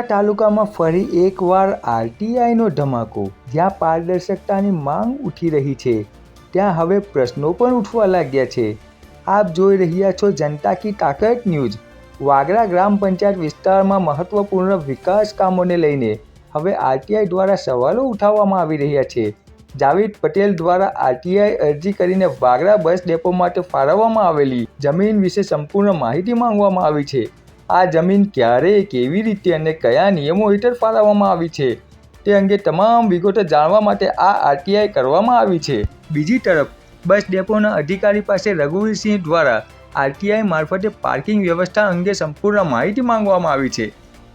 વાગરા તાલુકામાં ફરી એકવાર આરટીઆઈનો ધમાકો। જ્યાં પારદર્શકતાની માંગ ઉઠી રહી છે, ત્યાં હવે પ્રશ્નો પણ ઉઠવા લાગ્યા છે। આપ જોઈ રહ્યા છો જનતા કી તાકત ન્યૂઝ। વાગરા ગ્રામ પંચાયત વિસ્તારમાં મહત્વપૂર્ણ વિકાસ કામોને લઈને હવે આરટીઆઈ દ્વારા સવાલો ઉઠાવવામાં આવી રહ્યા છે। જાવેદ પટેલ દ્વારા આરટીઆઈ અરજી કરીને વાગરા બસ ડેપો માટે ફાળવવામાં આવેલી જમીન વિશે સંપૂર્ણ માહિતી માંગવામાં આવી છે। આ જમીન ક્યારે, કેવી રીતે અને કયા નિયમો હેઠળ ફાળવવામાં આવી છે તે અંગે તમામ વિગતો જાણવા માટે આ આરટીઆઈ કરવામાં આવી છે। બીજી તરફ બસ ડેપોના અધિકારી પાસે રઘુવીરસિંહ દ્વારા આરટીઆઈ મારફતે પાર્કિંગ વ્યવસ્થા અંગે સંપૂર્ણ માહિતી માંગવામાં આવી છે।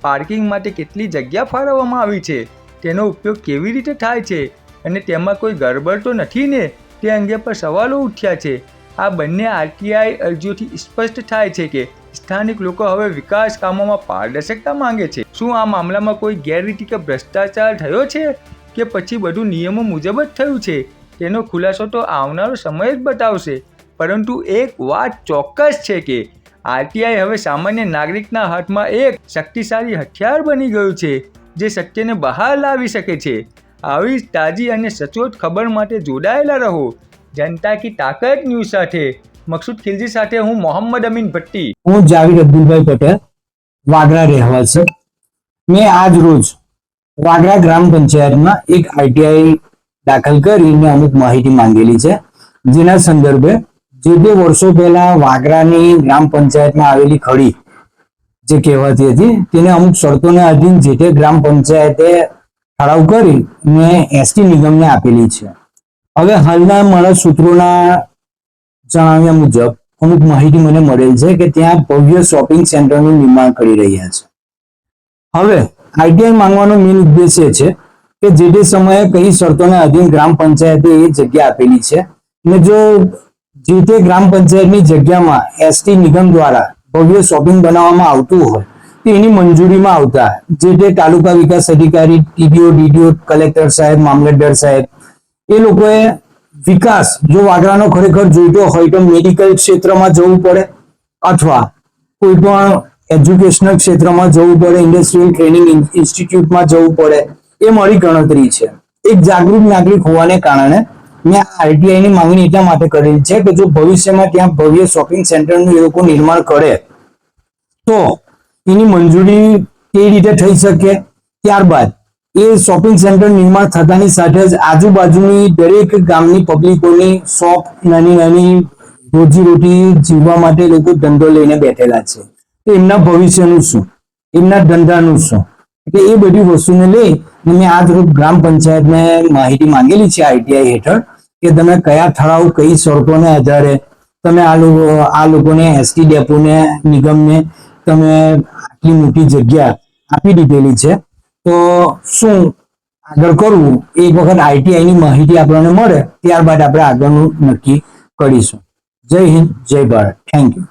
પાર્કિંગ માટે કેટલી જગ્યા ફાળવવામાં આવી છે, તેનો ઉપયોગ કેવી રીતે થાય છે અને તેમાં કોઈ ગડબડ તો નથી ને, તે અંગે પણ સવાલો ઉઠ્યા છે। આ બંને આરટીઆઈ અરજીઓથી સ્પષ્ટ થાય છે કે સ્થાનિક લોકો હવે વિકાસ કામોમાં પારદર્શકતા માંગે છે। શું આ મામલામાં કોઈ ગેરરીતિ કે ભ્રષ્ટાચાર થયો છે કે પછી બધું નિયમો મુજબ જ થયું છે, તેનો ખુલાસો તો આવનારો સમય જ બતાવશે। પરંતુ એક વાત ચોક્કસ છે કે આરટીઆઈ હવે સામાન્ય નાગરિકના હાથમાં એક શક્તિશાળી હથિયાર બની ગયું છે, જે સત્યને બહાર લાવી શકે છે। આવી તાજી અને સચોટ ખબર માટે જોડાયેલા રહો જનતા કી તાકત ન્યૂઝ સાથે। મકસૂદ ખિલજી સાથે હું મોહમ્મદ અમીન ભટ્ટી। હું જાવેદ અબ્દુલભાઈ પટેલ, વાગરા રહેવાસી। મેં આજ રોજ વાગરા ગ્રામ પંચાયતમાં એક આરટીઆઈ દાખલ કરીને અમુક માહિતી માંગેલી છે, જેના સંદર્ભે જે બે વર્ષો પહેલા વાગરાની ગ્રામ પંચાયતમાં આવેલી ખડી જે કહેવાતી હતી તેને અમુક શરતોને આધીન જે તે ગ્રામ પંચાયતે ઠરાવ કરીને એસટી નિગમને આપેલી છે। હવે હાલના મારા સૂત્રોના જણાવ્યા મુજબ અમુક માહિતી મને મળેલ છે કે ત્યાં ભવ્ય શોપિંગ સેન્ટરનું નિર્માણ કરી રહ્યા છે। હવે આરટીઆઈ માંગવાનો મેઇન ઉદ્દેશ્ય છે કે જે તે સમયે કઈ શરતોને આધીન ગ્રામ પંચાયતે એ જગ્યા આપેલી છે અને જો જે તે ગ્રામ પંચાયતની જગ્યામાં એસટી નિગમ દ્વારા ભવ્ય શોપિંગ બનાવવામાં આવતું હોય તો એની મંજૂરીમાં આવતા જે તે તાલુકા વિકાસ અધિકારી, ટીડીઓ, ડીડીઓ, કલેક્ટર સાહેબ, મામલતદાર સાહેબ એ લોકોએ વિકાસ જો વાગરાનો ખરેખર જોઈતો હોય તો મેડિકલ ક્ષેત્રમાં જવું પડે અથવા કોઈ પણ એજ્યુકેશનલ ક્ષેત્રમાં જવું પડે, ઇન્ડસ્ટ્રીયલ ટ્રેનિંગ ઇન્સ્ટિટ્યૂટમાં જવું પડે, એ મારી ગણતરી છે। એક જાગૃત નાગરિક હોવાને કારણે મેં આરટીઆઈની માંગણી એટલા માટે કરેલી છે કે જો ભવિષ્યમાં ત્યાં ભવ્ય શોપિંગ સેન્ટરનું એ લોકો નિર્માણ કરે તો એની મંજૂરી કેવી રીતે થઈ શકે, ત્યારબાદ એ શોપિંગ સેન્ટર નિર્માણ થતાની સાથે જ આજુબાજુની દરેક ગામની પબ્લિકોની શોપ, નાની નાની રોજીરોટી જીવવા માટે લોકો ધંધો લઈને બેઠેલા છે, એમના ભવિષ્યનું શું, એમના ધંધાનું શું, એટલે એ બધી વસ્તુને લઈ મેં આજ રોજ ગ્રામ પંચાયતને માહિતી માંગેલી છે આરટીઆઈ હેઠળ કે તમે કયા ઠરાવ, કઈ શરતોને આધારે તમે આ લોકોને એસટી ડેપોને નિગમને તમે આટલી મોટી જગ્યા આપી દીધેલી છે, તો શું આગળ કરવું એક વખત આરટીઆઈ ની માહિતી આપણને મળે ત્યારબાદ આપણે આગળનું નક્કી કરીશું। જય હિન્દ, જય ભારત, થેન્ક યુ।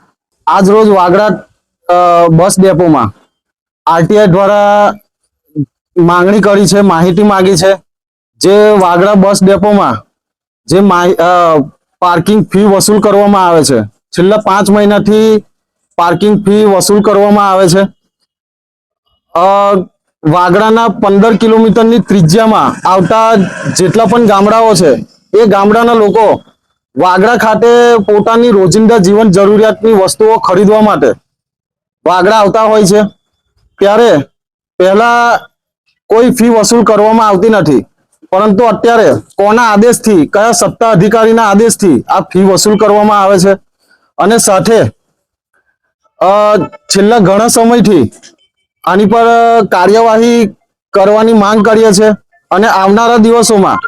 આજ રોજ વાગરા બસ ડેપોમાં આરટીઆઈ દ્વારા માંગણી કરી છે, માહિતી માંગી છે। જે વાગરા બસ ડેપોમાં જે પાર્કિંગ ફી વસૂલ કરવામાં આવે છે, છેલ્લા 5 મહિનાથી પાર્કિંગ ફી વસૂલ કરવામાં આવે છે। વાગરાના 15 કિલોમીટરની ત્રિજ્યામાં આવતા જેટલા પણ ગામડાઓ છે એ ગામડાના લોકો વાગરા ખાતે પોતાની રોજિંદા જીવન જરૂરિયાતની વસ્તુઓ ખરીદવા માટે વાગરા આવતા હોય છે। ત્યારે પહેલા કોઈ ફી વસૂલ કરવામાં આવતી નથી, પરંતુ અત્યારે કોના આદેશથી, કયા સત્તા અધિકારીના આદેશથી આ ફી વસૂલ કરવામાં આવે છે અને સાથે છેલ્લા ઘણા સમયથી આની પર કાર્યવાહી કરવાની માંગ કરીએ છીએ અને આવનારા દિવસોમાં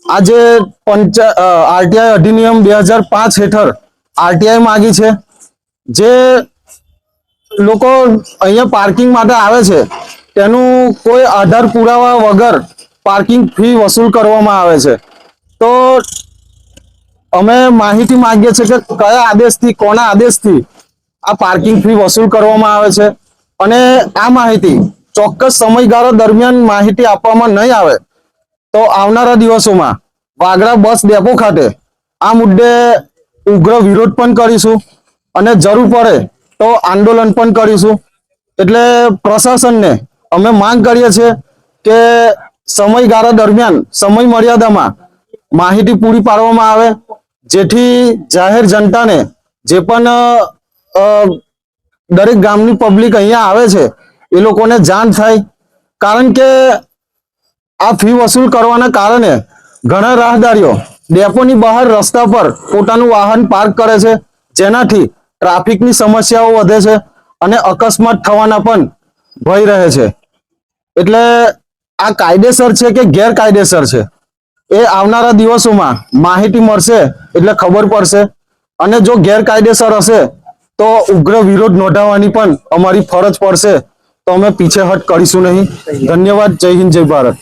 આજે આરટીઆઈ અધિનિયમ 2005 હેઠળ આરટીઆઈ માંગી છે। જે લોકો અહીંયા પાર્કિંગ માટે આવે છે તેનું કોઈ આધાર પુરાવા વગર પાર્કિંગ ફી વસૂલ કરવામાં આવે છે। તો અમે માહિતી માંગીએ છીએ કે કયા આદેશથી, કોના આદેશથી આ પાર્કિંગ ફી વસૂલ કરવામાં આવે છે અને આ માહિતી ચોક્કસ સમયગાળા દરમિયાન માહિતી આપવામાં નહીં આવે તો આવનારા દિવસોમાં વાગરા બસ ડેપો ખાતે આ મુદ્દે ઉગ્ર વિરોધ પણ કરીશું અને જરૂર પડે તો આંદોલન પણ કરીશું। એટલે પ્રશાસનને અમે માંગ કરીએ છીએ કે સમયગાળા દરમિયાન સમય મર્યાદામાં માહિતી પૂરી પાડવામાં આવે, જેથી જાહેર જનતાને જે પણ દરેક ગામની પબ્લિક અહીંયા આવે છે એ લોકોને જાણ થાય. કારણ કે આ ફી વસૂલ કરવાના કારણે ઘણા રાહદારીઓ ડેપોની બહાર રસ્તા પર પોતાનું વાહન પાર્ક કરે છે, જેનાથી ટ્રાફિકની સમસ્યાઓ વધે છે અને અકસ્માત થવાના પણ ભય રહે છે. એટલે આ કાયદેસર છે કે ગેરકાયદેસર છે એ આવનારા દિવસોમાં માહિતી મળશે એટલે ખબર પડશે, અને જો ગેરકાયદેસર હશે તો ઉગ્ર વિરોધ નોંધાવવાની પણ અમારી ફરજ પડશે, તો અમે પીછેહટ કરીશું નહીં. ધન્યવાદ. જય હિન્દ, જય ભારત.